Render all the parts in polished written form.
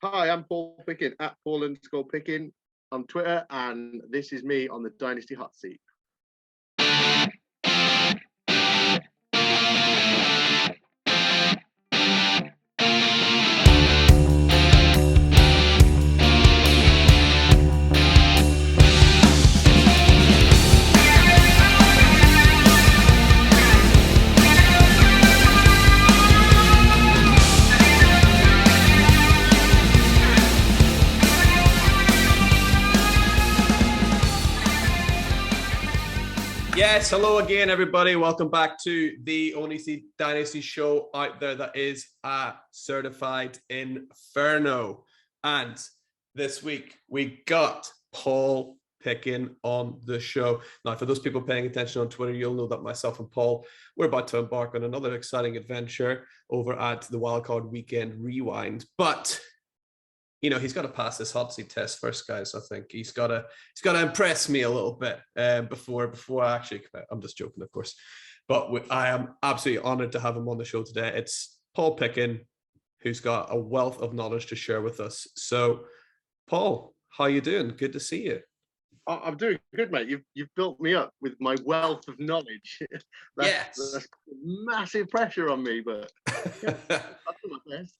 Hi, I'm Paul Picken at Paul_Picken on Twitter, and this is me on the Dynasty Hotseat. Yes, hello again, everybody. Welcome back to the only Dynasty show out there that is a certified inferno. And this week, we got Paul Picken on the show. Now, for those people paying attention on Twitter, you'll know that myself and Paul, we're about to embark on another exciting adventure over at the Wildcard Rewind. But you know, he's got to pass this hot seat test first, guys. I think he's got to impress me a little bit before I actually commit. I'm just joking, of course, but I am absolutely honored to have him on the show today. It's Paul Picken, who's got a wealth of knowledge to share with us. So, Paul, how you doing? Good to see you. I'm doing good, mate. You've built me up with my wealth of knowledge. That's massive pressure on me, but yeah, I'll do my best.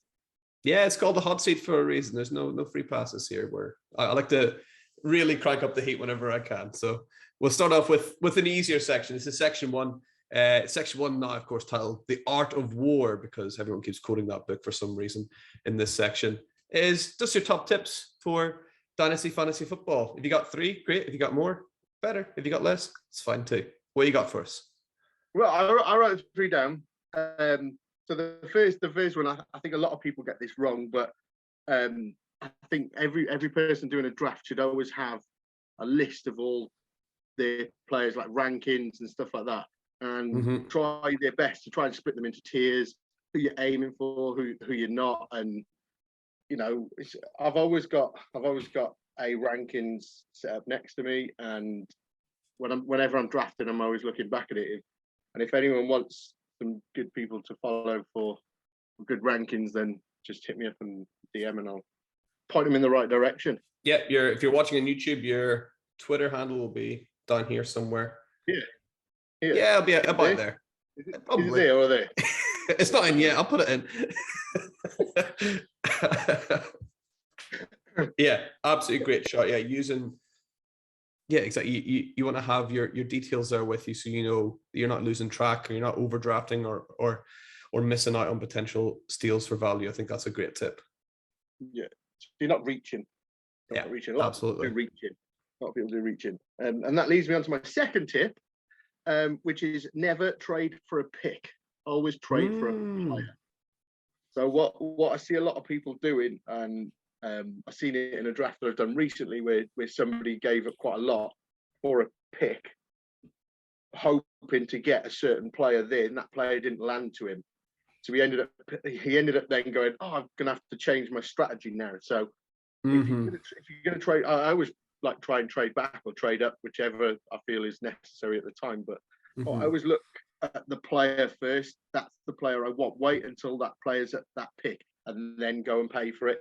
Yeah, it's called the hot seat for a reason. There's no free passes here. Where I like to really crank up the heat whenever I can. So we'll start off with an easier section. This is section one. Section one now, of course, titled "The Art of War," because everyone keeps quoting that book for some reason in this section. Is just your top tips for Dynasty Fantasy Football. If you got 3, great. If you got more, better. If you got less, it's fine too. What you got for us? Well, I wrote 3 down. So the first one, I think a lot of people get this wrong, but I think every person doing a draft should always have a list of all their players, like rankings and stuff like that, and try their best to try and split them into tiers, who you're aiming for, who you're not, and you know, I've always got a rankings set up next to me, and whenever I'm drafting, I'm always looking back at it, and if anyone wants some good people to follow for good rankings, then just hit me up and DM and I'll point them in the right direction. Yeah, if you're watching on YouTube, your Twitter handle will be down here somewhere. Yeah, it'll be about there. Is it there or there? It's not in yet. I'll put it in. Yeah, absolutely great shot. Yeah, exactly. You want to have your details there with you, so you know you're not losing track, or you're not overdrafting, or missing out on potential steals for value. I think that's a great tip. Yeah, you're not reaching. Absolutely. A lot of people do reaching, and that leads me on to my second tip, which is never trade for a pick. Always trade for a player. So what I see a lot of people doing, and I've seen it in a draft that I've done recently where somebody gave up quite a lot for a pick, hoping to get a certain player there, and that player didn't land to him. So he ended up then going, oh, I'm going to have to change my strategy now. So if you're going to trade, I always like try and trade back or trade up, whichever I feel is necessary at the time. But I always look at the player first. That's the player I want. Wait until that player's at that pick and then go and pay for it.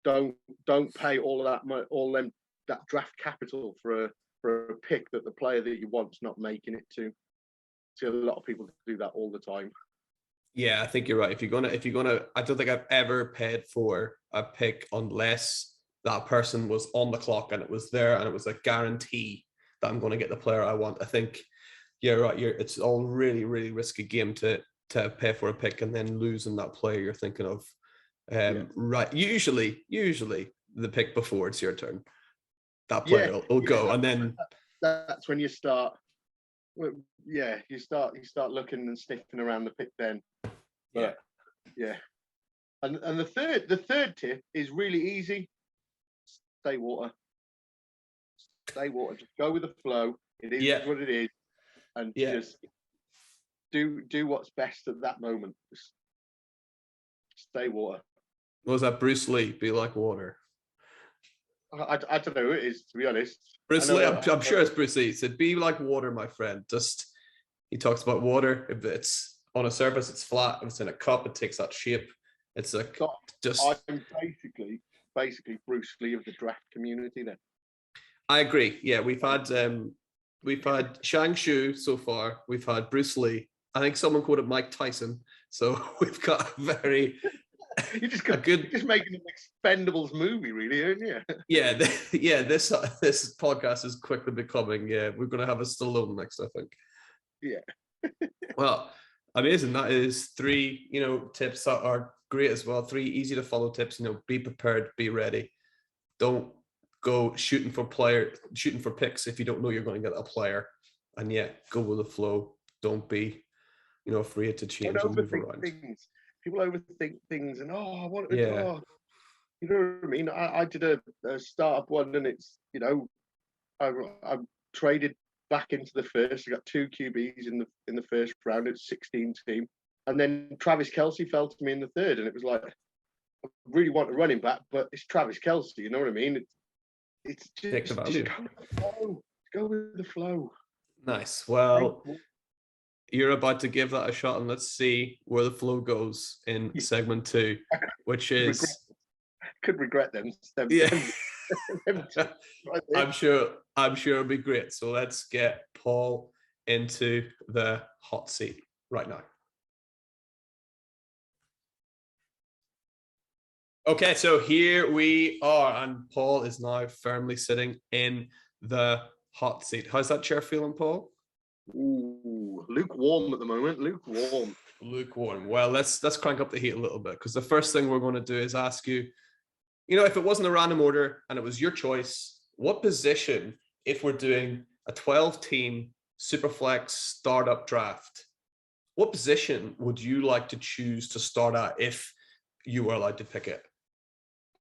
Don't pay all of that that draft capital for a pick that the player that you want's not making it to. See a lot of people do that all the time. Yeah, I think you're right. If you're gonna, I don't think I've ever paid for a pick unless that person was on the clock and it was there and it was a guarantee that I'm going to get the player I want. I think you're right. It's all really, really risky game to pay for a pick and then losing that player you're thinking of. Right. Usually the pick before it's your turn, that player will go, and then that's when you start. You start looking and sniffing around the pick then. But, yeah. And the third tip is really easy. Stay water. Just go with the flow. It is what it is, and just do what's best at that moment. Just stay water. What was that? Bruce Lee, be like water. I don't know who it is, to be honest. Bruce Lee, I'm sure it's Bruce Lee. He said, be like water, my friend. He talks about water. If it's on a surface, it's flat. If it's in a cup, it takes that shape. It's like I'm basically basically Bruce Lee of the draft community then. I agree. Yeah, we've had Shang Shu so far. We've had Bruce Lee. I think someone called it Mike Tyson. So we've got a very You're just making an Expendables movie, really, aren't you? Yeah, this podcast is quickly becoming. Yeah, we're going to have a Stallone next, I think. Yeah. Well, amazing. That is 3, tips that are great as well. 3 easy to follow tips. Be prepared, be ready. Don't go shooting for picks if you don't know you're going to get a player. And go with the flow. Don't be, afraid to change and move around. People overthink things and I want to. Yeah. You know what I mean? I did a startup one, and it's I traded back into the first. I got 2 QBs in the first round. It's 16 team, and then Travis Kelce fell to me in the third, and it was like I really want a running back, but it's Travis Kelce. You know what I mean? It's just go with the flow. Nice. Well, you're about to give that a shot, and let's see where the flow goes in segment 2, which is. Could regret them. Yeah. I'm sure it'll be great. So let's get Paul into the hot seat right now. Okay, so here we are, and Paul is now firmly sitting in the hot seat. How's that chair feeling, Paul? Ooh, lukewarm at the moment. Lukewarm. Well, let's crank up the heat a little bit, because the first thing we're going to do is ask you, if it wasn't a random order and it was your choice, what position, if we're doing a 12-team Superflex startup draft, what position would you like to choose to start at if you were allowed to pick it?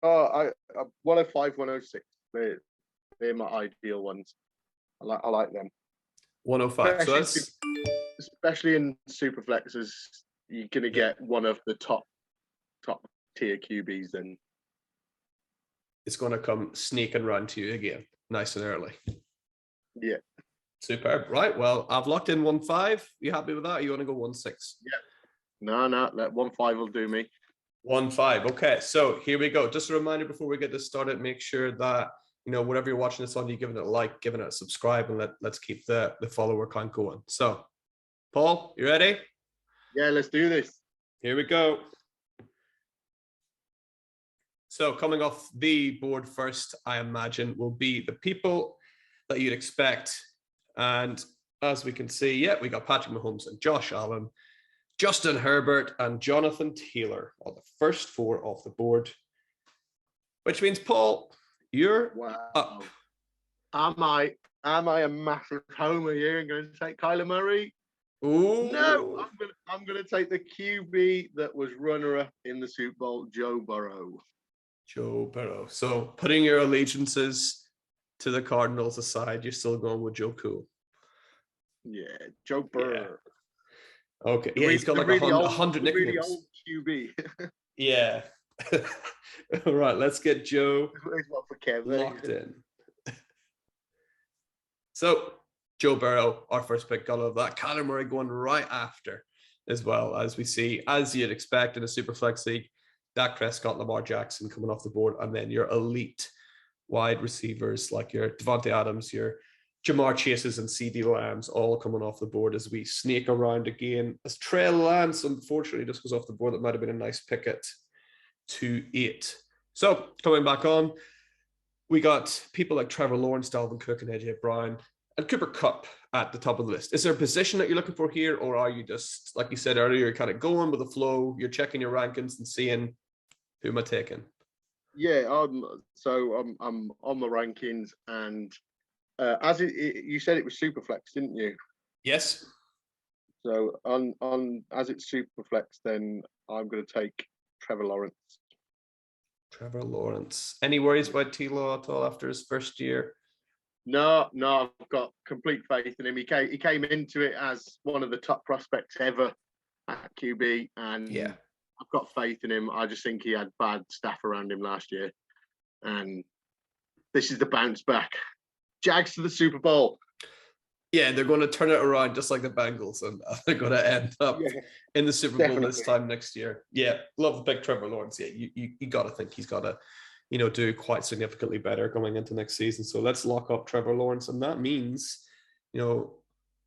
105, 106. They're my ideal ones. I like them. 105. Especially in Superflexes, you're going to get one of the top tier QBs then. It's going to come sneaking round to you again, nice and early. Yeah. Superb. Right. Well, I've locked in 1.5. You happy with that? Or you want to go 1.6? Yeah. No, let 1.5 will do me. 1.5. Okay. So here we go. Just a reminder before we get this started, make sure that, whatever you're watching this on, you're giving it a like, giving it a subscribe, and let's keep the follower count going. So, Paul, you ready? Yeah, let's do this. Here we go. So coming off the board first, I imagine, will be the people that you'd expect. And as we can see, we got Patrick Mahomes and Josh Allen, Justin Herbert and Jonathan Taylor are the first 4 off the board, which means, Paul, you're up. Am I a massive homer here and going to take Kyler Murray? Ooh. No, I'm going to take the QB that was runner-up in the Super Bowl, Joe Burrow. So putting your allegiances to the Cardinals aside, you're still going with Joe Cool. Yeah, Joe Burrow. Yeah. Okay. Yeah, he's got like 100 nicknames. Really old QB. Yeah. All right, let's get Joe locked in. So Joe Burrow, our first pick, got all of that. Kyler Murray going right after, as well, as we see, as you'd expect in a super flex league. Dak Prescott, Lamar Jackson coming off the board, and then your elite wide receivers like your Devontae Adams, your Jamar Chases and CD Lambs all coming off the board as we snake around again. As Trey Lance, unfortunately, just goes off the board. That might have been a nice pick at 2-8. So coming back on, we got people like Trevor Lawrence, Dalvin Cook, and AJ Brown, and Cooper Kupp at the top of the list. Is there a position that you're looking for here, or are you just, like you said earlier, you're kind of going with the flow, you're checking your rankings and seeing who am I taking? Yeah, so I'm on the rankings, and as you said, it was Superflex, didn't you? Yes. So on as it's Superflex, then I'm going to take Trevor Lawrence. Trevor Lawrence. Any worries about T-Law at all after his first year? No, I've got complete faith in him. He came into it as one of the top prospects ever at QB, and yeah, I've got faith in him. I just think he had bad staff around him last year, and this is the bounce back. Jags to the Super Bowl. Yeah, they're going to turn it around just like the Bengals, and they're going to end up in the Super Bowl this time next year. Yeah, love the pick, Trevor Lawrence. Yeah, you got to think he's got do quite significantly better going into next season. So let's lock up Trevor Lawrence. And that means,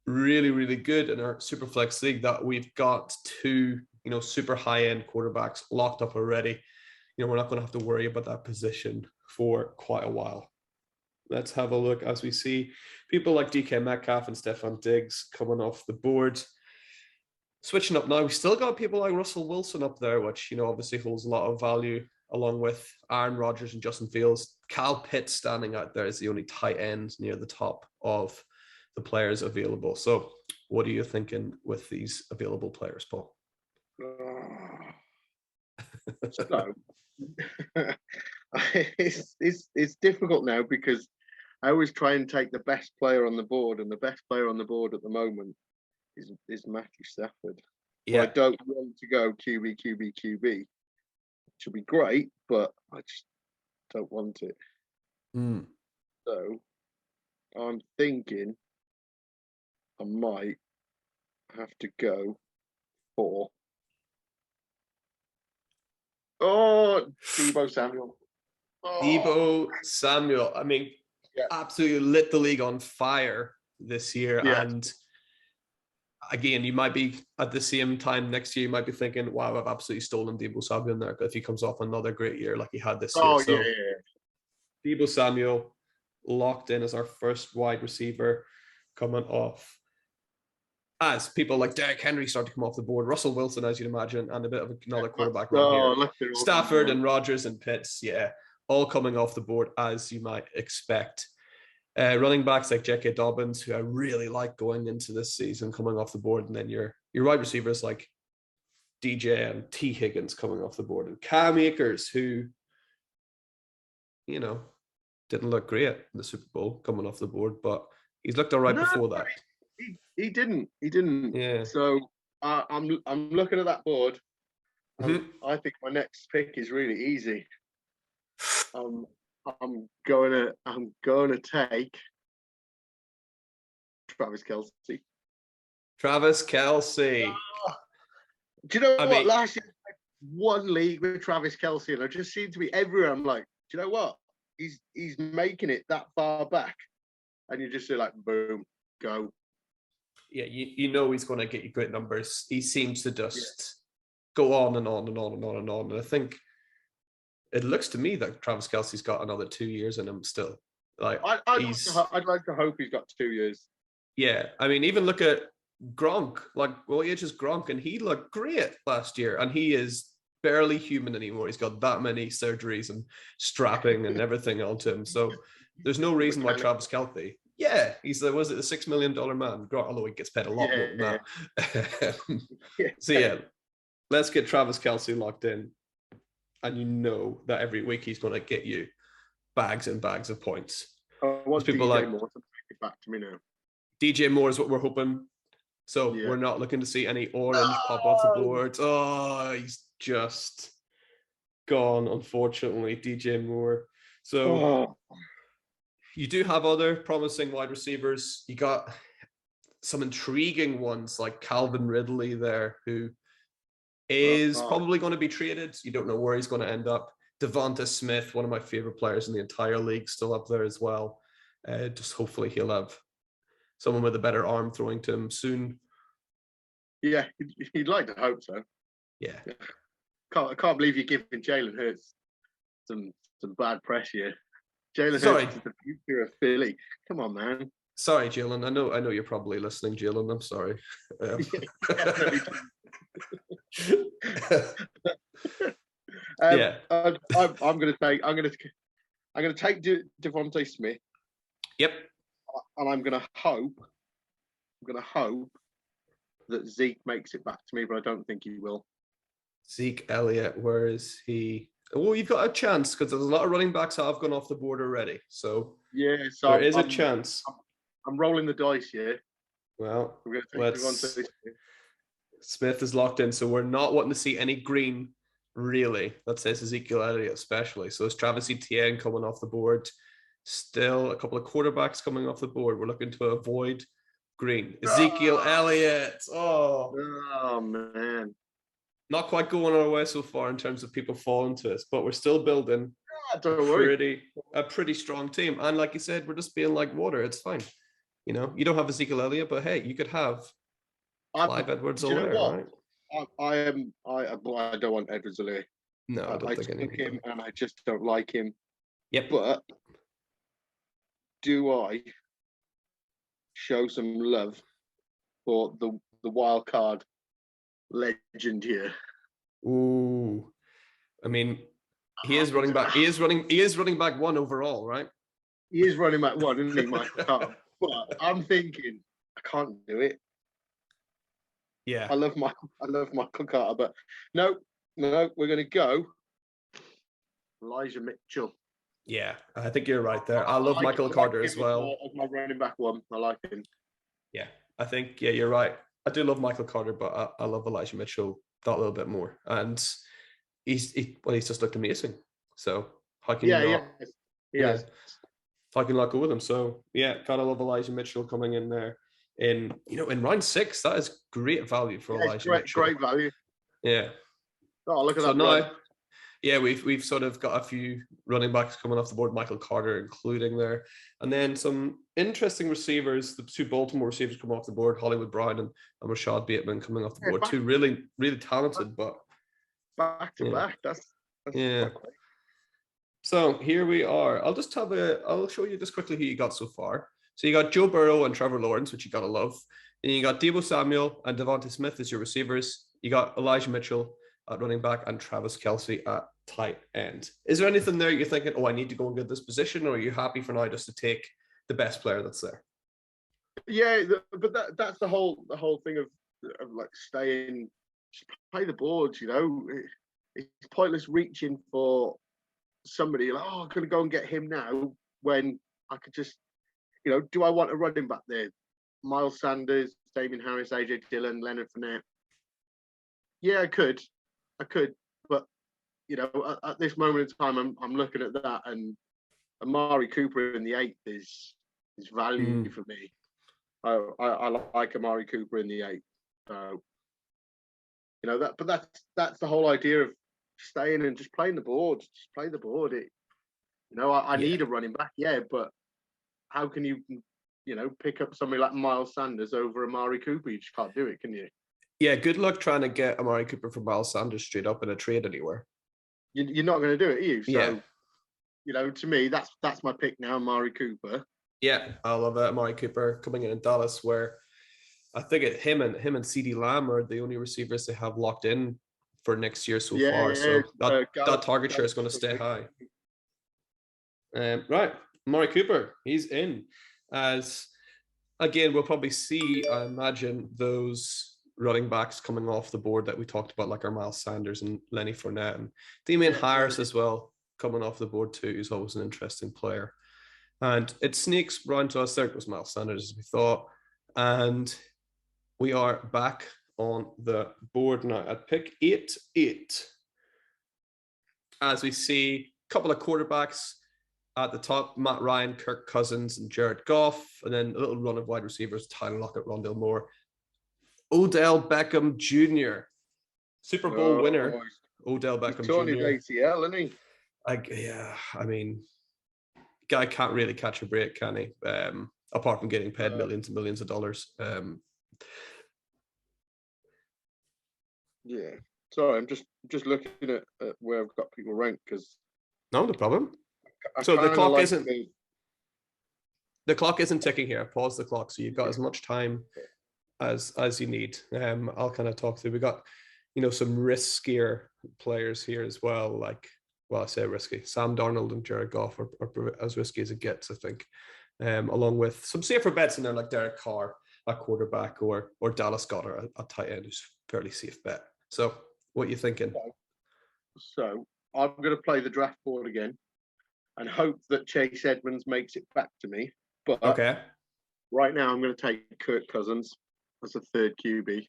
really, really good in our super flex league that we've got two, super high-end quarterbacks locked up already. We're not going to have to worry about that position for quite a while. Let's have a look as we see people like DK Metcalf and Stephon Diggs coming off the board. Switching up now, we still got people like Russell Wilson up there, which, obviously holds a lot of value, along with Aaron Rodgers and Justin Fields. Kyle Pitts standing out there as the only tight end near the top of the players available. So what are you thinking with these available players, Paul? So, it's difficult now because I always try and take the best player on the board, and the best player on the board at the moment is Matthew Stafford. Yeah. I don't want to go QB. It should be great, but I just don't want it. So I'm thinking I might have to go for Deebo Samuel. Deebo Samuel. I mean, absolutely lit the league on fire this year. Yeah. And again, you might be at the same time next year, you might be thinking, wow, I've absolutely stolen Deebo Samuel there if he comes off another great year like he had this year. So Deebo Samuel locked in as our first wide receiver coming off. As people like Derrick Henry start to come off the board, Russell Wilson, as you'd imagine, and a bit of another quarterback run here. Stafford and Rodgers and Pitts, all coming off the board as you might expect. Running backs like J.K. Dobbins, who I really like going into this season, coming off the board, and then your wide receivers like DJ and T. Higgins coming off the board, and Cam Akers, who, didn't look great in the Super Bowl coming off the board, but he's looked all right before that. He didn't. Yeah. So I'm looking at that board. I think my next pick is really easy. I'm going to take Travis Kelce. Travis Kelce. Do you know what? Last year, one league with Travis Kelce, and I just seem to be everywhere. I'm like, do you know what? He's making it that far back, and you just say like, boom, go. Yeah, he's going to get you great numbers. He seems to just go on and on and on and on and on. And I think it looks to me that Travis Kelce's got another 2 years in him still. Like I'd like to hope he's got 2 years. Yeah, I mean, even look at Gronk. Like, what age is Gronk? And he looked great last year, and he is barely human anymore. He's got that many surgeries and strapping and everything onto him. So there's no reason why Travis Kelce. Yeah, he's the $6 million man, although he gets paid a lot more than that. So let's get Travis Kelce locked in, and that every week he's going to get you bags and bags of points. What's people DJ like Moore to bring it back to me now? DJ Moore is what we're hoping. So we're not looking to see any orange pop off the board. Oh, he's just gone, unfortunately, DJ Moore. So you do have other promising wide receivers. You got some intriguing ones like Calvin Ridley there, who is probably going to be traded. You don't know where he's going to end up. Devonta Smith, one of my favorite players in the entire league, still up there as well. Just hopefully he'll have someone with a better arm throwing to him soon. Yeah, you'd like to hope so. Yeah. I can't believe you're giving Jalen Hurts some bad press here. Jalen Hurts is the future of Philly. Come on, man. Sorry, Jalen. I know you're probably listening, Jalen. I'm sorry. I'm going to take Devontae Smith. Yep. And I'm going to hope that Zeke makes it back to me, but I don't think he will. Zeke Elliott, where is he? Well, you've got a chance because there's a lot of running backs that have gone off the board already. So so there is a chance. I'm rolling the dice here. Well, Smith is locked in, so we're not wanting to see any green, really. That says Ezekiel Elliott especially. So it's Travis Etienne coming off the board. Still a couple of quarterbacks coming off the board. We're looking to avoid green. Ezekiel Elliott. Oh, man. Not quite going our way so far in terms of people falling to us, but we're still building. Don't worry. A pretty strong team. And like you said, we're just being like water. It's fine. You know, you don't have Ezekiel Elliott, but hey, you could have Clive Edwards-Helaire, right? I don't want Edwards-Helaire. No, I don't think took him, and I just don't like him. Yep. But do I show some love for the wildcard legend here? Ooh, I mean, he is running back. He is running back one overall, right? He is running back one, isn't he, Michael Carter? But I'm thinking I can't do it. Yeah, I love Michael Carter, but no, we're going to go Elijah Mitchell. Yeah, I think you're right there. I love Michael Carter as well. As my running back one, I like him. Yeah, I think you're right. I do love Michael Carter, but I love Elijah Mitchell that little bit more. And he's just looked amazing. So how can you not? Yeah. How can you not go with him? So yeah, gotta love Elijah Mitchell coming in there in round 6. That is great value for Elijah Mitchell. Great value. Yeah. Oh, look at that. Now, yeah, we've sort of got a few running backs coming off the board, Michael Carter including there. And then some interesting receivers, the 2 Baltimore receivers come off the board, Hollywood Brown and Rashad Bateman coming off the board. 2 really, really talented, but back to back. That's yeah. So here we are. I'll show you just quickly who you got so far. So you got Joe Burrow and Trevor Lawrence, which you gotta love. And you got Deebo Samuel and Devontae Smith as your receivers. You got Elijah Mitchell at running back and Travis Kelce at tight end. Is there anything there you're thinking, oh, I need to go and get this position, or are you happy for now just to take the best player that's there? Yeah, but that's the whole thing of like staying, just play the boards. You know, it's pointless reaching for somebody like, oh, I'm going to go and get him now when I could just, do I want a running back there? Miles Sanders, Damien Harris, AJ Dillon, Leonard Fournette. Yeah, I could, but at this moment in time, I'm looking at that, and Amari Cooper in the 8th is value for me. I like Amari Cooper in the 8th. So but that's the whole idea of staying and just playing the board. Just play the board. I need a running back, but how can you pick up somebody like Miles Sanders over Amari Cooper? You just can't do it, can you? Yeah, good luck trying to get Amari Cooper from Miles Sanders straight up in a trade anywhere. You're not going to do it, are you? So, yeah. To me, that's my pick now, Amari Cooper. Yeah, I love Amari Cooper coming in Dallas, where I think him and CeeDee Lamb are the only receivers they have locked in for next year so far. So that target share is going to stay high. Right, Amari Cooper, he's in. As again, we'll probably see, I imagine, those running backs coming off the board that we talked about, like our Miles Sanders and Lenny Fournette and Damien Harris as well, coming off the board too. He's always an interesting player. And it sneaks round to us. There goes Miles Sanders, as we thought. And we are back on the board now at pick 8. As we see a couple of quarterbacks at the top, Matt Ryan, Kirk Cousins, and Jared Goff. And then a little run of wide receivers, Tyler Lockett, Rondale Moore, Odell Beckham Jr., Super Bowl winner. Odell Beckham Jr. He's torn his ACL, isn't he? I mean, guy can't really catch a break, can he? Apart from getting paid millions and millions of dollars. Yeah. Sorry, I'm just looking at where I've got people ranked because. No problem. So the clock isn't ticking here. Pause the clock, so you've got as much time as you need. I'll kind of talk through. We got some riskier players here as well, like, well, I say risky. Sam Darnold and Jared Goff are as risky as it gets, I think. Along with some safer bets in there, like Derek Carr at quarterback or Dallas Goedert at tight end, who's a fairly safe bet. So what are you thinking? So I'm going to play the draft board again and hope that Chase Edmonds makes it back to me. But right now I'm going to take Kirk Cousins as a 3rd QB.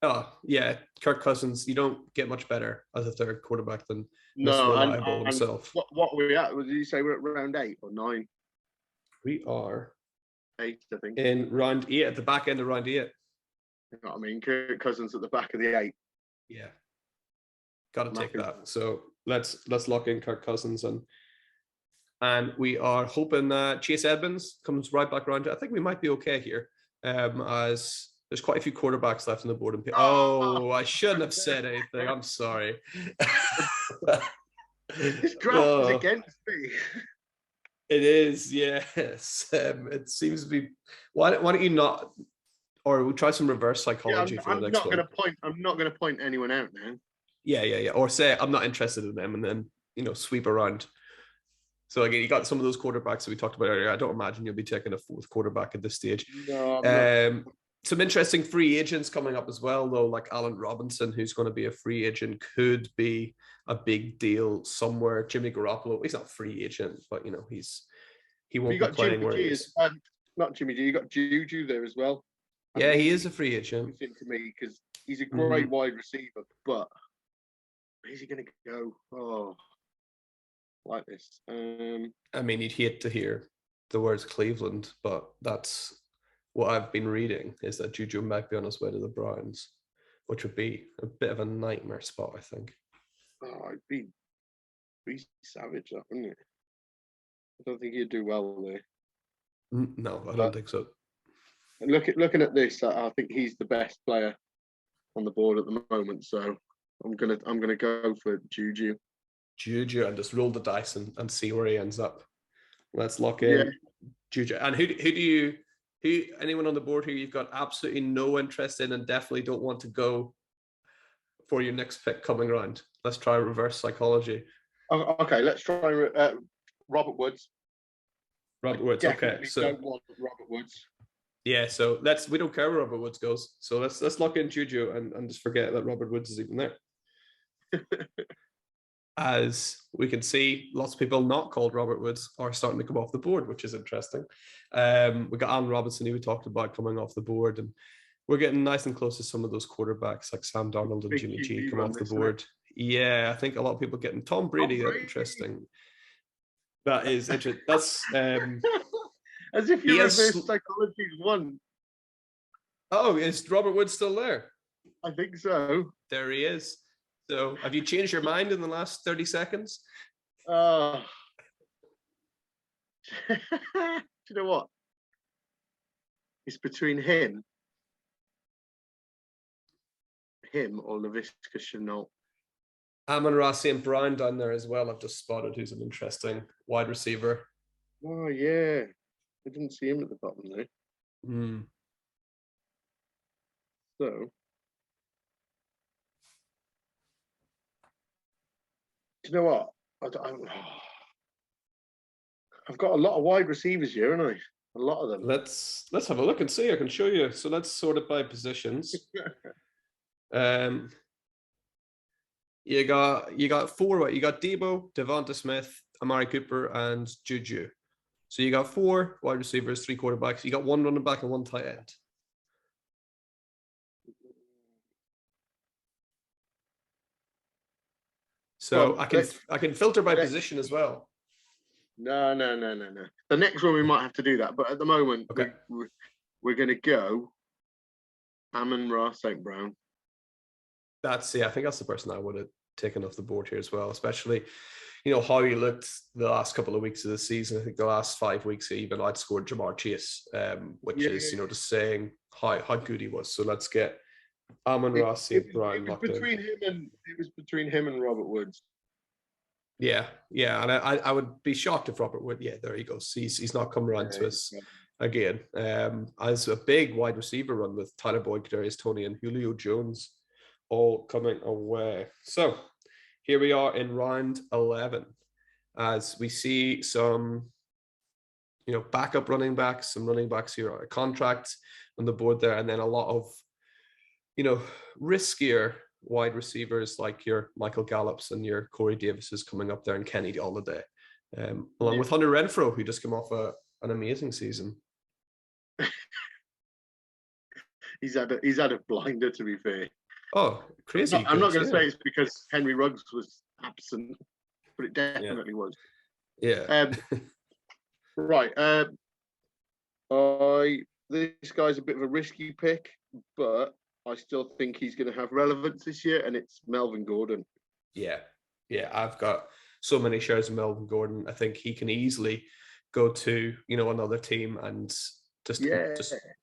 Oh, yeah. Kirk Cousins, you don't get much better as a 3rd quarterback than Mr. Reliable himself. What were we at? Did you say we're at round 8 or 9? We are 8, I think. In round 8, at the back end of round 8. You know what I mean? Kirk Cousins at the back of the 8. Yeah. Got to take that. So let's lock in Kirk Cousins, and we are hoping Chase Edmonds comes right back around. I think we might be okay here, as there's quite a few quarterbacks left on the board. Oh, I shouldn't have said anything. I'm sorry. This draft is against me. It is, yes. It seems to be. Why don't you not? Or we'll try some reverse psychology for the next one. I'm not going to point anyone out now. Yeah. Or say I'm not interested in them, and then sweep around. So again, you got some of those quarterbacks that we talked about earlier. I don't imagine you'll be taking a fourth quarterback at this stage. No, I'm not. Some interesting free agents coming up as well, though, like Allen Robinson, who's going to be a free agent, could be a big deal somewhere. Jimmy Garoppolo, he's not a free agent, but he won't be playing where he is. Not Jimmy G. You got Juju there as well. Yeah, he is a free agent. To me, because he's a great wide receiver, but where's he going to go? Oh, like this. I mean, you'd hate to hear the words Cleveland, but that's what I've been reading, is that Juju might be on his way to the Browns, which would be a bit of a nightmare spot, I think. Oh, it'd be savage, wouldn't it? I don't think he'd do well there. No, I don't think so. Looking at this, I think he's the best player on the board at the moment. So I'm gonna go for Juju. And just roll the dice and see where he ends up. Let's lock in Juju. And who anyone on the board who you've got absolutely no interest in and definitely don't want to go for your next pick coming around? Let's try reverse psychology. Okay, let's try Robert Woods. Okay. So don't want Robert Woods. Yeah, so we don't care where Robert Woods goes. So let's lock in Juju and just forget that Robert Woods is even there. As we can see, lots of people not called Robert Woods are starting to come off the board, which is interesting. We got Allen Robinson, who we talked about, coming off the board, and we're getting nice and close to some of those quarterbacks like Sam Darnold and Jimmy G come off the board. Yeah, I think a lot of people getting Tom Brady. That's interesting. That is interesting. That's as if you reverse psychology won. Oh, is Robert Woods still there? I think so. There he is. So, have you changed your mind in the last 30 seconds? Do you know what? It's between him or LaVisca Chenault. Amon-Ra St. Brown down there as well. I've just spotted, who's an interesting wide receiver. Oh, yeah. I didn't see him at the bottom there. So, do you know what? I've got a lot of wide receivers here, haven't I? A lot of them. Let's have a look and see. I can show you. So let's sort it by positions. You got four. What you got? Debo, Devonta Smith, Amari Cooper, and Juju. So you got four wide receivers, three quarterbacks. You got one running back and one tight end. So I can filter by position as well. No. The next one we might have to do that, but at the moment, okay, we're going to go Amon-Ra St. Brown. I think that's the person I would have taken off the board here as well, especially, how he looked the last couple of weeks of the season. I think the last 5 weeks he even outscored Jamar Chase, which is, just saying how good he was. So let's get Amon-Ra St. Brown locked in. It was between him and Robert Woods. Yeah, and I would be shocked if Robert Wood. Yeah, there he goes. He's not come around to us again. As a big wide receiver run with Tyler Boyd, Kadarius Toney, and Julio Jones all coming away. So here we are in round 11, as we see some, backup running backs, some running backs who are contracts on the board there, and then a lot of, riskier wide receivers like your Michael Gallups and your Corey Davises coming up there, and Kenny Golladay, along with Hunter Renfrow, who just came off an amazing season. He's had a blinder, to be fair. Oh, crazy! I'm not going to say it's because Henry Ruggs was absent, but it definitely was. Yeah. Right. This guy's a bit of a risky pick, but I still think he's going to have relevance this year, and it's Melvin Gordon. Yeah, Yeah, I've got so many shares of Melvin Gordon. I think he can easily go to, another team and just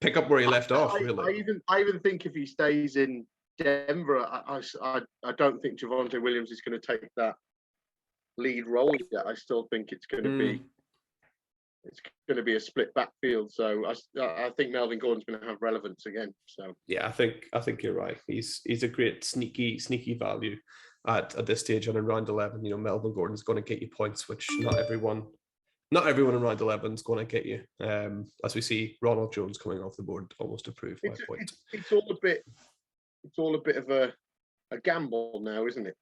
pick up where he left off, really. I even think if he stays in Denver, I don't think Javonte Williams is going to take that lead role yet. I still think it's going to be a split backfield. So I think Melvin Gordon's going to have relevance again. So yeah, I think you're right. He's a great sneaky value at this stage. And in round 11, Melvin Gordon's going to get you points, which not everyone in round 11 is going to get you. As we see Ronald Jones coming off the board, almost approved by point. It's all a bit of a gamble now, isn't it?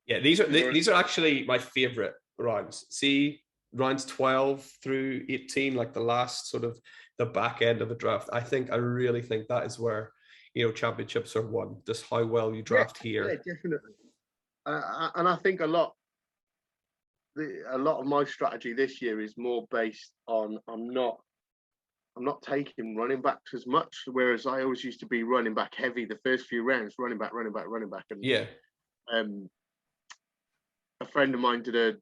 Yeah, these are actually my favorite rounds. See, rounds 12 through 18, like the last sort of the back end of the draft. I really think that is where championships are won. Just how well you draft here. Yeah, definitely. And I think a lot of my strategy this year is more based on I'm not taking running backs as much, whereas I always used to be running back heavy the first few rounds, running back, and yeah. A friend of mine did a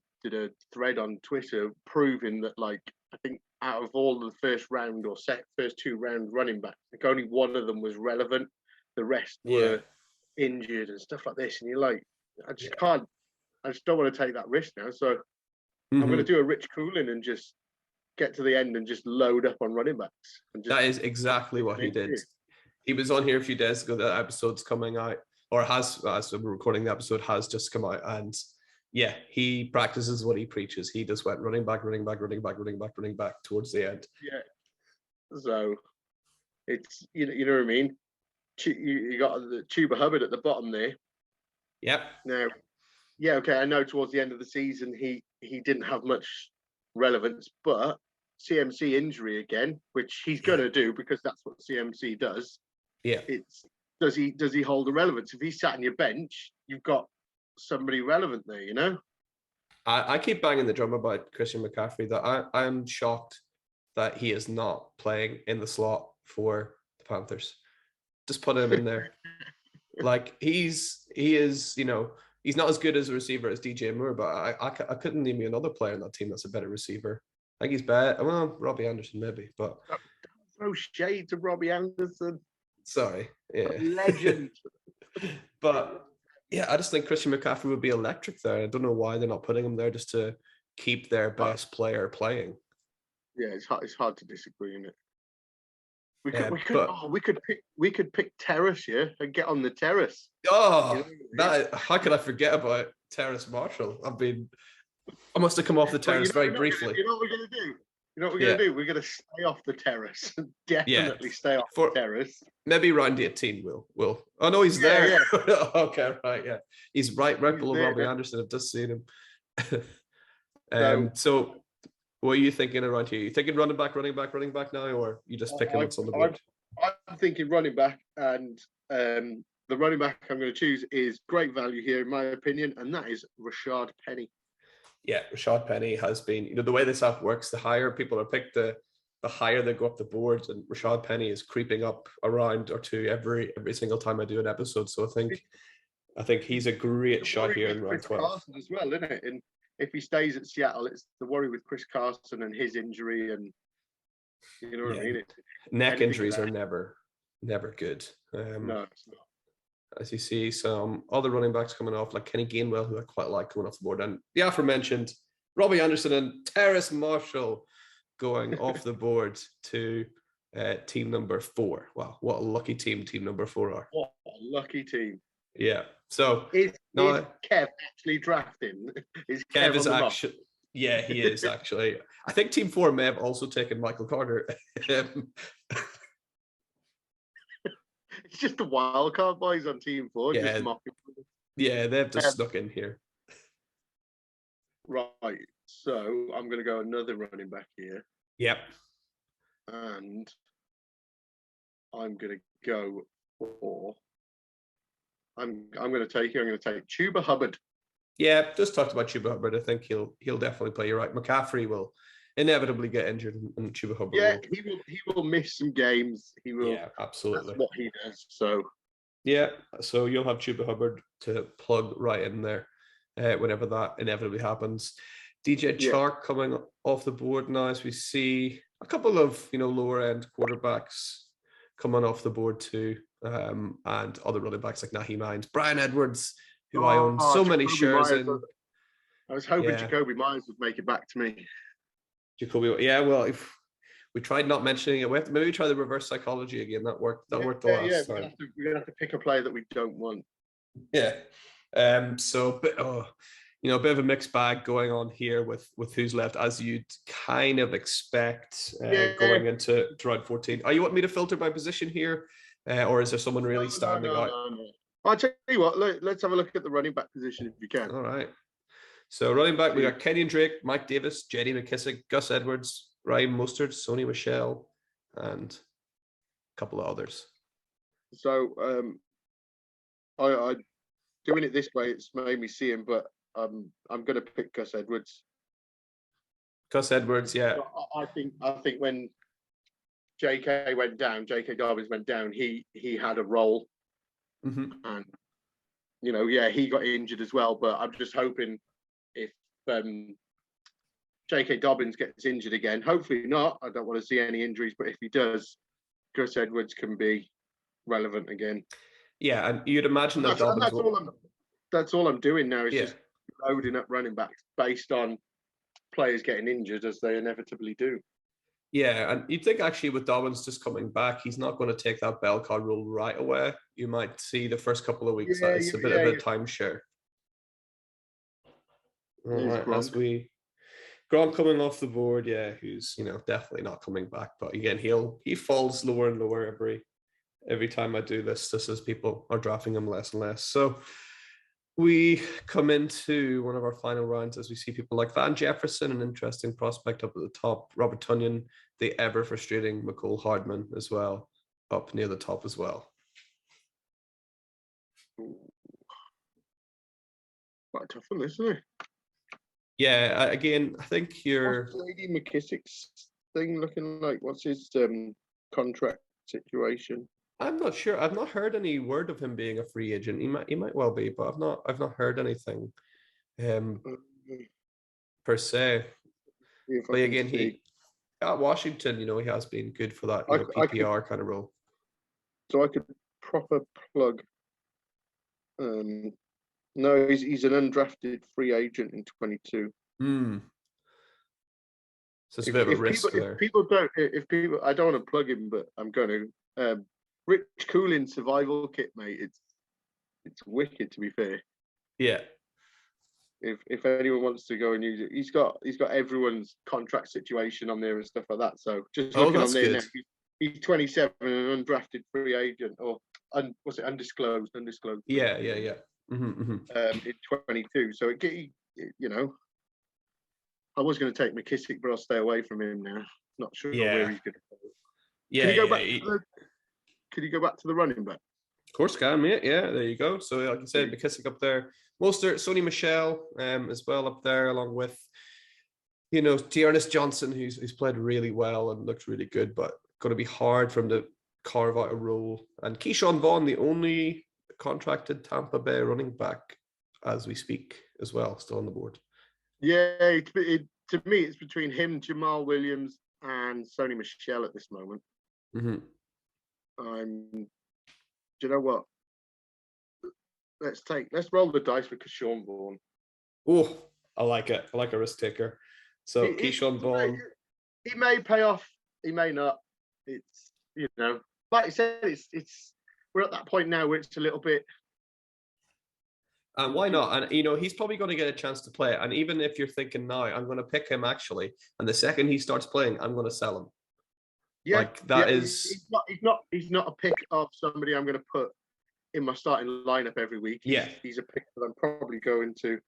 thread on Twitter proving that, like, I think out of all the first round or first 2 round running backs, like only one of them was relevant. The rest were injured and stuff like this, and you're like, I just don't want to take that risk now. So I'm going to do a Rich Coolin and just get to the end and just load up on running backs. That is exactly what he did. He was on here a few days ago. The episode's coming out, or has, as we're recording the episode, has just come out. And yeah, he practices what he preaches. He just went running back towards the end. Yeah. So it's, you know what I mean? You got the Chuba Hubbard at the bottom there. Yep. Now, yeah, okay, I know towards the end of the season he didn't have much relevance, but CMC injury again, which he's going to do because that's what CMC does. Yeah. Does he hold the relevance? If he's sat on your bench, you've got somebody relevant there, I keep banging the drum about Christian McCaffrey that I am shocked that he is not playing in the slot for the Panthers. Just put him in there. Like he is, he's not as good as a receiver as DJ Moore, but I couldn't name you another player in that team that's a better receiver. I think he's better. Well, Robbie Anderson maybe, but don't throw shade to Robbie Anderson. Sorry, yeah, legend. But yeah, I just think Christian McCaffrey would be electric there. I don't know why they're not putting him there just to keep their best player playing. Yeah, it's hard to disagree, isn't it? We could pick Terrace, yeah, and get on the terrace. Oh, how could I forget about Terrace Marshall? I must have come off the terrace very briefly. You know what we're gonna do? You know what we're gonna do? We're gonna stay off the terrace. Definitely stay off the terrace. Maybe round 18 we'll. Oh no, he's there. Yeah. Okay, right, yeah. He's right below Robbie Anderson. I've just seen him. So what are you thinking around here? You thinking running back now, or you just picking what's on the board? I'm thinking running back, and the running back I'm going to choose is great value here, in my opinion, and that is Rashad Penny. Yeah, Rashad Penny has been, the way this app works, the higher people are picked, the higher they go up the board, and Rashad Penny is creeping up a round or two every single time I do an episode. So I think he's a great shot here in round 12. Carson as well, isn't it? And if he stays at Seattle, it's the worry with Chris Carson and his injury, and you know what I mean. Neck injuries are never good. No, it's not. As you see, some other running backs coming off, like Kenny Gainwell, who I quite like coming off the board, and the aforementioned Robbie Anderson and Terrace Marshall going off the board to team number 4. Wow, what a lucky team number 4 are. What a lucky team. Yeah. So is Kev actually drafting? Kev is actually, yeah, he is actually. I think team 4 may have also taken Michael Carter. It's just the wildcard boys on team 4. Yeah, just mocking. Yeah, they've just snuck in here. Right. So I'm going to go another running back here. Yep. And I'm going to go for. I'm going to take Chuba Hubbard. Yeah, just talked about Chuba Hubbard. I think he'll definitely play. You're right. McCaffrey will inevitably get injured, and Chuba Hubbard. Yeah, he will miss some games. He will. Yeah, absolutely. That's what he does. So. Yeah, so you'll have Chuba Hubbard to plug right in there. whenever that inevitably happens. DJ Chark coming off the board now as we see a couple of lower end quarterbacks coming off the board too, and other running backs like Naheem Hines, Brian Edwards, who I own so many shares in. I was hoping Jacoby Myers would make it back to me. Jacoby, well, if we tried not mentioning it, maybe try the reverse psychology again. That worked. That worked the last time. We're gonna have to pick a player that we don't want. Yeah. So, a bit of a mixed bag going on here with who's left, as you'd kind of expect going into round 14. Are you wanting me to filter by position here, or is there someone really standing out? No. I'll tell you what, let's have a look at the running back position if you can. All right. So running back, we got Kenyon Drake, Mike Davis, J.D. McKissick, Gus Edwards, Ryan Mostert, Sony Michel, and a couple of others. So I doing it this way, it's made me see him, but I'm going to pick Gus Edwards. Gus Edwards, yeah. I think when J.K. Dobbins went down, he had a role, and he got injured as well. But I'm just hoping if J.K. Dobbins gets injured again, hopefully not. I don't want to see any injuries, but if he does, Gus Edwards can be relevant again. Yeah, and you'd imagine that that's all I'm doing now is just loading up running backs based on players getting injured as they inevitably do. Yeah, and you'd think actually with Dobbins just coming back, he's not going to take that bell card role right away. You might see the first couple of weeks that it's a bit of a timeshare. All right, as Gronk coming off the board, who's definitely not coming back. But again, he falls lower and lower every time I do this, just as people are drafting him less and less. So we come into one of our final rounds as we see people like Van Jefferson, an interesting prospect up at the top, Robert Tonyan, the ever frustrating McCole Hardman as well, up near the top as well. Quite a tough one, isn't it? Yeah, again, I think you're... What's J.D. McKissick's thing looking like? What's his contract situation? I'm not sure. I've not heard any word of him being a free agent. He might well be, but I've not heard anything per se. But again, he at Washington, he has been good for that PPR kind of role. So I could proper plug. No, he's an undrafted free agent in 22. So it's a bit of a risk there. If people, I don't want to plug him, but I'm going to. Rich Coolin survival kit, mate. It's wicked, to be fair. Yeah. If anyone wants to go and use it, he's got everyone's contract situation on there and stuff like that. So just looking on there now, he's 27 and an undrafted free agent, or was it undisclosed? Yeah. Mm-hmm. In 22. So I was going to take McKissick, but I'll stay away from him now. Not sure where he's going to go. Yeah. Can you go back to the running back? Of course, can, mate. Yeah, there you go. So, like I said, McKissick up there. Mostert, Sony Michel as well up there, along with, Dearness Johnson, who's played really well and looked really good, but going to be hard for him to carve out a role. And Keyshawn Vaughn, the only contracted Tampa Bay running back as we speak as well, still on the board. Yeah, to me, it's between him, Jamal Williams, and Sony Michel at this moment. Mm-hmm. Do you know what? Let's roll the dice with Keyshawn Vaughn. Oh, I like it. I like a risk taker. So Keyshawn Vaughn. He may pay off. He may not. It's like I said, it's we're at that point now where it's a little bit. And why not? And he's probably going to get a chance to play. And even if you're thinking now, I'm going to pick him actually, and the second he starts playing, I'm going to sell him. Yeah, is. He's not a pick of somebody I'm going to put in my starting lineup every week. He's a pick that I'm probably going to.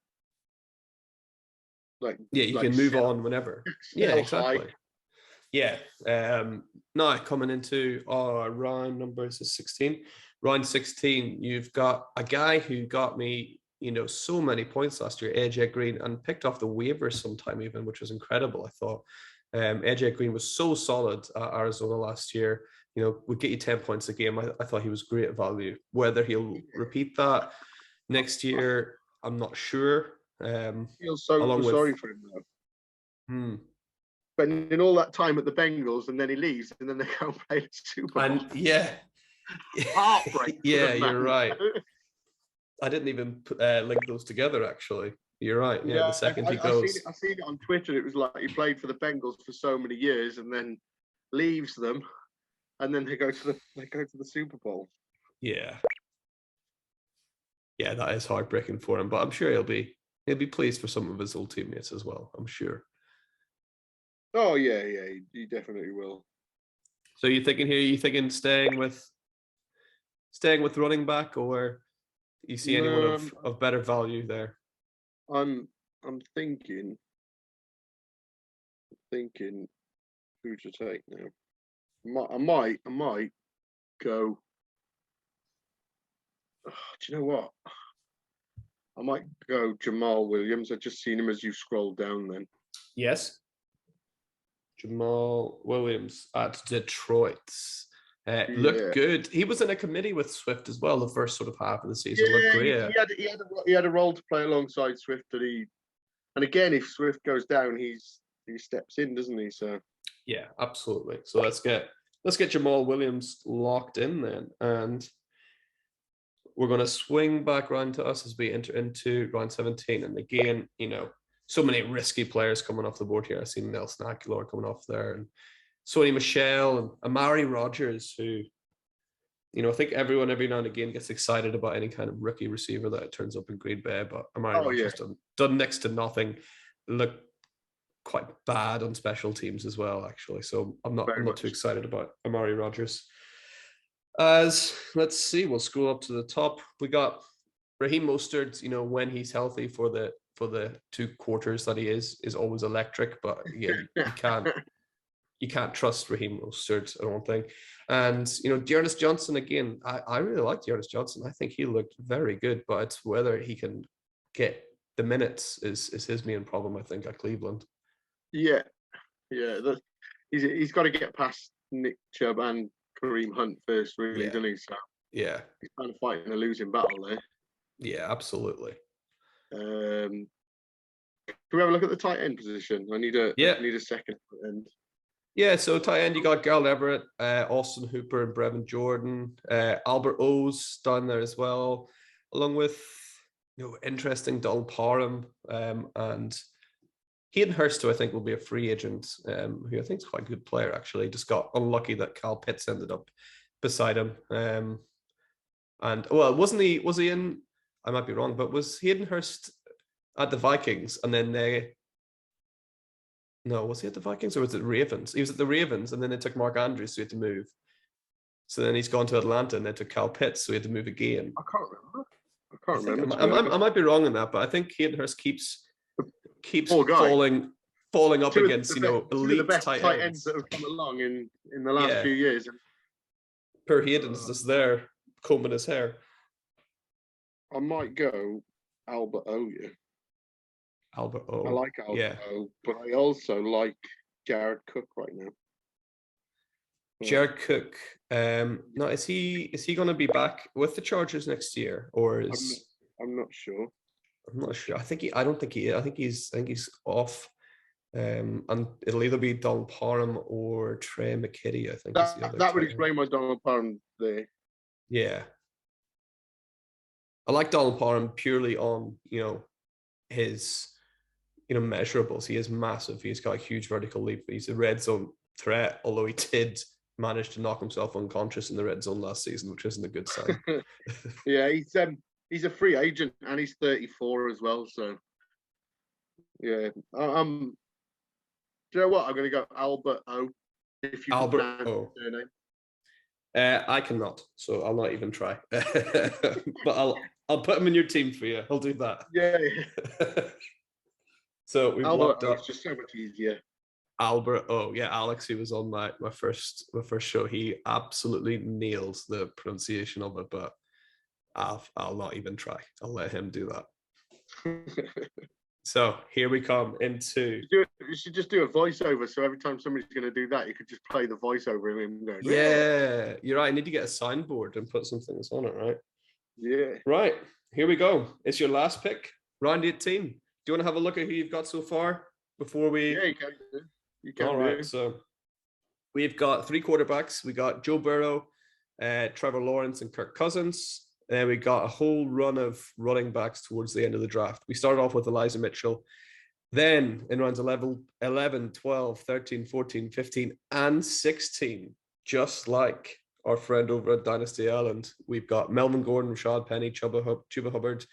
You can move on whenever. Yeah, exactly. High. Yeah. Now coming into our round numbers is 16. Round 16, you've got a guy who got me, so many points last year, AJ Green, and picked off the waivers sometime even, which was incredible, I thought. AJ Green was so solid at Arizona last year. Would get you 10 points a game. I thought he was great value. Whether he'll repeat that next year, I'm not sure. feel so along sorry with, for him though. hmm. Spending all that time at the Bengals, and then he leaves, and then they go and play the Super Bowl. And yeah, Heartbreak. yeah, you're right. I didn't even link those together. Actually, you're right. Yeah, the second he goes, I seen it on Twitter. It was like he played for the Bengals for so many years, and then leaves them, and then they go to the Super Bowl. yeah, yeah, that is heartbreaking for him. But I'm sure he'll be pleased for some of his old teammates as well. I'm sure. Oh yeah, he definitely will. So you thinking staying with running back, or you see anyone of better value there? I'm thinking who to take now. I might go. Oh, do you know what? I might go Jamal Williams. I just seen him as you scroll down. Then Yes, Jamal Williams at Detroit. Looked good. He was in a committee with Swift as well the first sort of half of the season. Yeah, looked great. he had a role to play alongside Swift. And again, if Swift goes down, he steps in, doesn't he? So yeah, absolutely. So let's get Jamal Williams locked in then, and we're going to swing back around to us as we enter into round 17. And again, so many risky players coming off the board here. I've seen Nelson Aguilar coming off there, and Sony Michel and Amari Rogers, who, I think everyone every now and again gets excited about any kind of rookie receiver that turns up in Green Bay, but Amari Rogers done next to nothing. Look quite bad on special teams as well, actually. So I'm not too excited about Amari Rogers. As let's see, we'll scroll up to the top. We got Raheem Mostert, when he's healthy for the 2 quarters that he is always electric, but again, you can't trust Raheem Mostert, I don't think. And Dearness Johnson, again, I really like Dearness Johnson. I think he looked very good, but it's whether he can get the minutes is his main problem, I think, at Cleveland. Yeah. He's got to get past Nick Chubb and Kareem Hunt first, really, doesn't he? So yeah, he's kind of fighting a losing battle there. Yeah, absolutely. Can we have a look at the tight end position? I need a second end. Yeah, so tight end, you got Gerald Everett, Austin Hooper, and Brevin Jordan. Albert O's down there as well, along with interesting Donald Parham and Hayden Hurst, who I think will be a free agent, who I think is quite a good player, actually. Just got unlucky that Kyle Pitts ended up beside him. And well, was he in? I might be wrong, but was Hayden Hurst at the Vikings and then was he at the Vikings or was it Ravens? He was at the Ravens and then they took Mark Andrews, so he had to move. So then he's gone to Atlanta and they took Kyle Pitts, so he had to move again. I can't remember. I might be wrong on that, but I think Hayden Hurst keeps falling up against elite the best tight ends that have come along in the last few years. Per Hayden's just there combing his hair. I might go Albert O. Yeah. Albert O. I like Albert O, but I also like Jared Cook right now. Jared Cook. No, is he going to be back with the Chargers next year, or is? I'm not sure. I'm not sure. I don't think he is. I think he's off. And it'll either be Donald Parham or Trey McKitty, I think. That would explain why Donald Parham there. Yeah. I like Donald Parham purely on, his, measurables. He is massive. He's got a huge vertical leap. He's a red zone threat, although he did manage to knock himself unconscious in the red zone last season, which isn't a good sign. Yeah, he's a free agent and he's 34 as well. So, yeah. Do you know what? I'm going to go Albert O. If you Albert O. I cannot, so I'll not even try. But I'll put him in your team for you. I'll do that. Yeah. So we've locked up. It's just so much easier. Albert O. Yeah, Alex, who was on my first show, he absolutely nails the pronunciation of it, but I'll not even try. I'll let him do that. So here we come into. You should just do a voiceover. So every time somebody's going to do that, you could just play the voiceover of him going. Yeah, you're right. I need to get a soundboard and put some things on it, right? Yeah. Right. Here we go. It's your last pick, round 18. you want to have a look at who you've got so far before we? Yeah, you can do. You can All do. right, so we've got 3 quarterbacks. We got Joe Burrow, Trevor Lawrence, and Kirk Cousins. Then we got a whole run of running backs towards the end of the draft. We started off with Elijah Mitchell. Then in rounds 11, 12, 13, 14, 15, and 16, just like our friend over at Dynasty Island, we've got Melvin Gordon, Rashad Penny, Chuba Hubbard,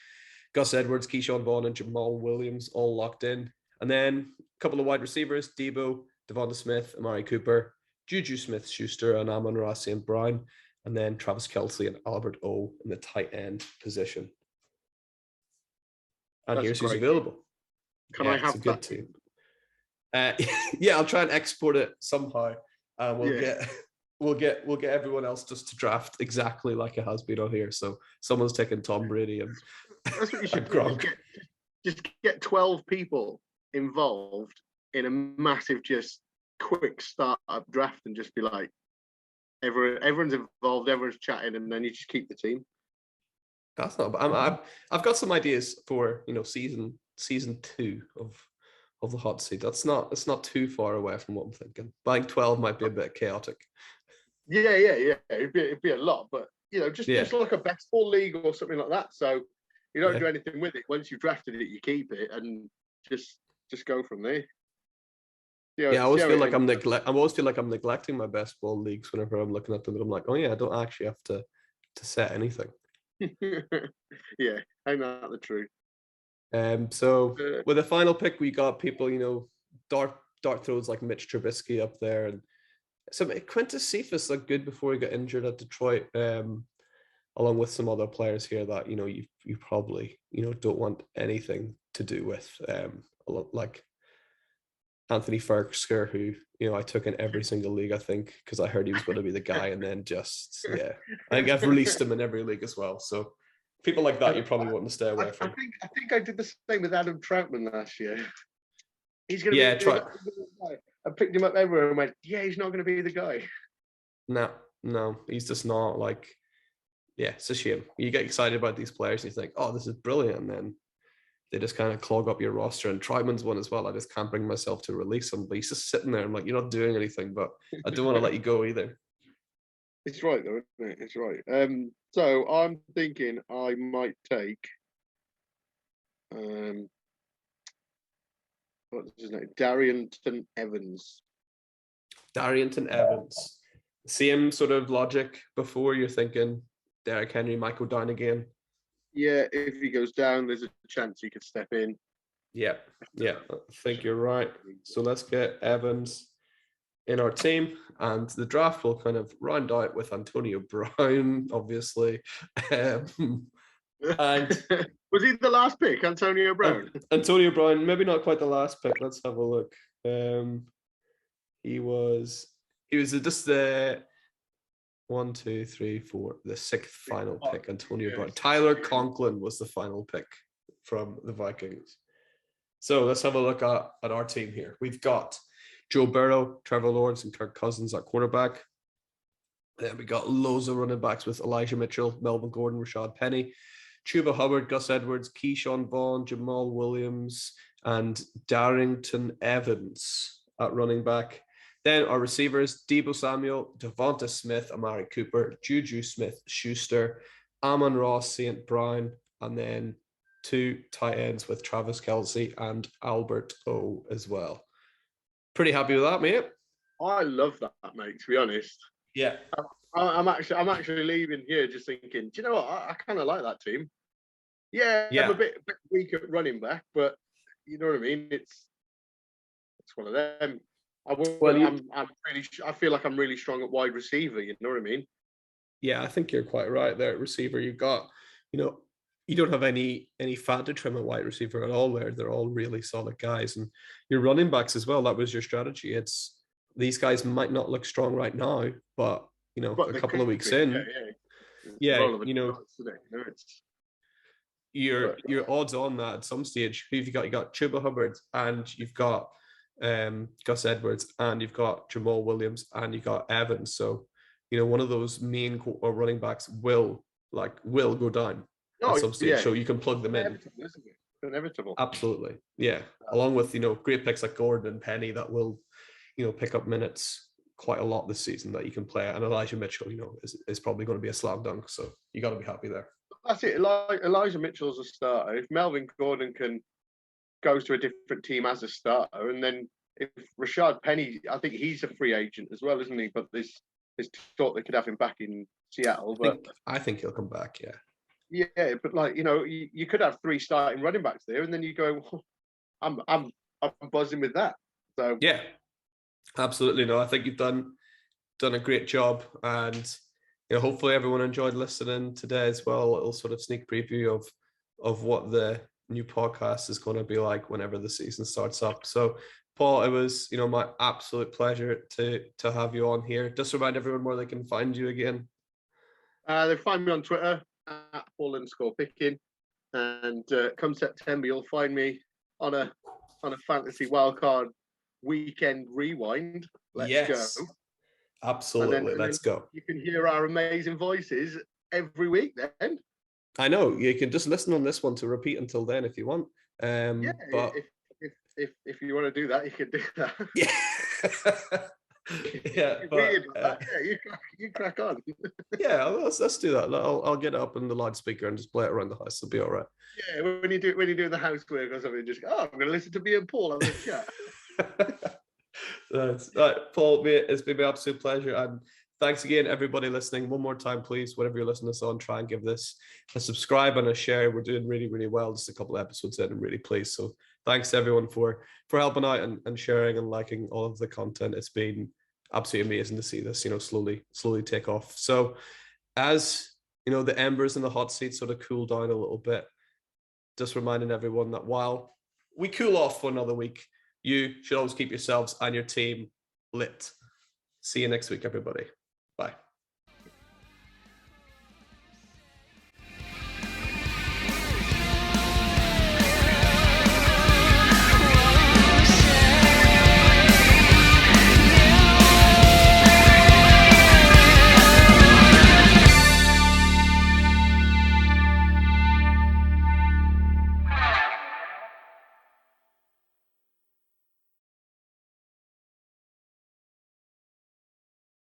Gus Edwards, Keyshawn Vaughn, and Jamal Williams all locked in. And then a couple of wide receivers, Debo, Devonta Smith, Amari Cooper, Juju Smith-Schuster, and Amon-Ra St. Brown. And then Travis Kelce and Albert O in the tight end position. And That's here's who's great. available. Can I have a good that team? Yeah, I'll try and export it somehow. We'll get everyone else just to draft exactly like it has been on here. So someone's taking Tom Brady and that's what you should Gronk. Just get 12 people involved in a massive, just quick startup draft, and just be like, everyone's involved, everyone's chatting, and then you just keep the team. That's not bad. I've got some ideas for season 2 of the hot seat. It's not too far away from what I'm thinking. Buying 12 might be a bit chaotic. Yeah. It'd be a lot, but just like a best ball league or something like that. So you don't do anything with it. Once you've drafted it, you keep it and just go from there. I always feel like I'm neglecting my best ball leagues whenever I'm looking at them, but I'm like, oh yeah, I don't actually have to set anything. Yeah, ain't that the truth? So with the final pick, we got people, dart throws like Mitch Trubisky up there, and some Quintus Cephas looked good before he got injured at Detroit, along with some other players here that you probably don't want anything to do with, like Anthony Ferguson, who I took in every single league, I think, because I heard he was going to be the guy, and then I think I've released him in every league as well. So people like that you probably want to stay away from. I think I did the same with Adam Troutman last year. He's going to be try. I picked him up everywhere and went, yeah, he's not going to be the guy. No, he's just not. Like, yeah, it's a shame. You get excited about these players and you think, oh, this is brilliant, and then they just kind of clog up your roster. And Troutman's one as well. I just can't bring myself to release him, but he's just sitting there. I'm like, you're not doing anything, but I don't want to let you go either. It's right though, isn't it? It's right. So I'm thinking I might take what's his name? Darrynton Evans. Darrynton Evans. Same sort of logic before. You're thinking Derrick Henry might go down again. Yeah, if he goes down, there's a chance he could step in. Yeah, I think you're right. So let's get Evans in our team, and the draft will kind of round out with Antonio Brown, obviously. And was he the last pick, Antonio Brown? Antonio Brown, maybe not quite the last pick. Let's have a look. He was just the 1, 2, 3, 4, the 6th final pick. Antonio Brown. Tyler Conklin was the final pick from the Vikings. So let's have a look at our team here. We've got Joe Burrow, Trevor Lawrence, and Kirk Cousins at quarterback. Then we got loads of running backs with Elijah Mitchell, Melvin Gordon, Rashad Penny, Chuba Hubbard, Gus Edwards, Keyshawn Vaughn, Jamal Williams, and Darrynton Evans at running back. Then our receivers, Debo Samuel, Devonta Smith, Amari Cooper, Juju Smith-Schuster, Amon-Ra St. Brown, and then 2 tight ends with Travis Kelce and Albert O as well. Pretty happy with that, mate. I love that, mate, to be honest. Yeah. I'm actually leaving here just thinking, do you know what? I kind of like that team. Yeah, I'm a bit weak at running back, but you know what I mean? It's one of them. I feel like I'm really strong at wide receiver, you know what I mean? Yeah, I think you're quite right there at receiver. You've got, you don't have any fat to trim at wide receiver at all there. They're all really solid guys. And your running backs as well, that was your strategy. It's these guys might not look strong right now, but a couple of weeks in, your odds on that at some stage. Who have you got? You got Chuba Hubbard, and you've got Gus Edwards, and you've got Jamal Williams, and you've got Evans. So, one of those main running backs will go down at some stage, so you can plug them in. inevitable. Absolutely. Yeah. Along with, great picks like Gordon and Penny that will, pick up minutes quite a lot this season that you can play. And Elijah Mitchell, is probably going to be a slam dunk. So you got to be happy there. That's it. Elijah Mitchell's a starter. If Melvin Gordon goes to a different team as a starter, and then if Rashad Penny, I think he's a free agent as well, isn't he? But there's talk they could have him back in Seattle. I think he'll come back. Yeah. Yeah, but you could have 3 starting running backs there, and then you go, well, I'm buzzing with that. So yeah, absolutely. No, I think you've done a great job, and hopefully everyone enjoyed listening today as well. A little sort of sneak preview of what the new podcast is going to be like whenever the season starts up. So, Paul, it was my absolute pleasure to have you on here. Just remind everyone where they can find you again. They find me on Twitter at Paul_Picken, and come September you'll find me on a fantasy wildcard weekend rewind. Let's go. Absolutely. Let's go. You can hear our amazing voices every week then. I know. You can just listen on this one to repeat until then if you want. But if you want to do that, you can do that. Yeah. You crack on. Yeah, let's do that. I'll get it up in the loudspeaker and just play it around the house. It'll be all right. Yeah, when you're doing the housework or something, just I'm going to listen to me and Paul have a chat. That's right, Paul. It's been my absolute pleasure, and thanks again, everybody listening. One more time, please, whatever you're listening to us on, try and give this a subscribe and a share. We're doing really, really well. Just a couple of episodes in, I'm really pleased. So thanks everyone for helping out and sharing and liking all of the content. It's been absolutely amazing to see this, slowly take off. So as the embers in the hot seat sort of cool down a little bit, just reminding everyone that while we cool off for another week, you should always keep yourselves and your team lit. See you next week, everybody. Bye.